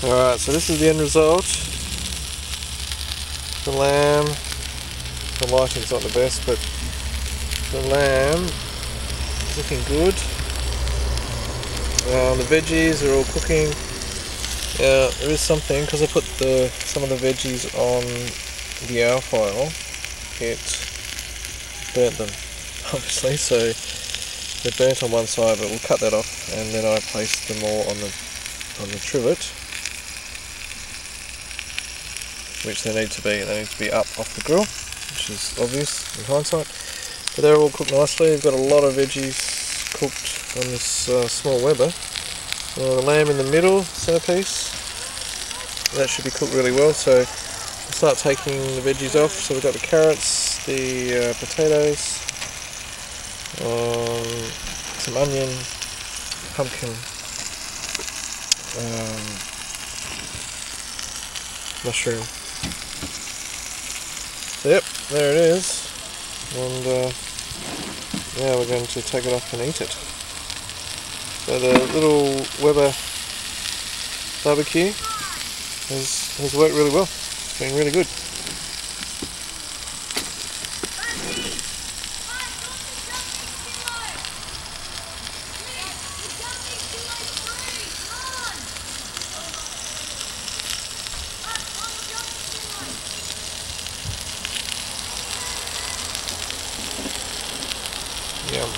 Alright, so this is the end result. The lamb, the lighting's not the best, but the lamb is looking good. The veggies are all cooking. There is something, because I put some of the veggies on the airfoil, it burnt them, obviously, so they're burnt on one side, but we'll cut that off, and then I place them all on the trivet, which they need to be. They need to be up off the grill, which is obvious in hindsight. But they're all cooked nicely. We've got a lot of veggies cooked on this small Weber. The lamb in the middle, centerpiece, that should be cooked really well. So we'll start taking the veggies off. So we've got the carrots, the potatoes, some onion, pumpkin, mushroom. So yep, there it is, and yeah, we're going to take it off and eat it. So the little Weber barbecue has worked really well. It's been really good. Yum.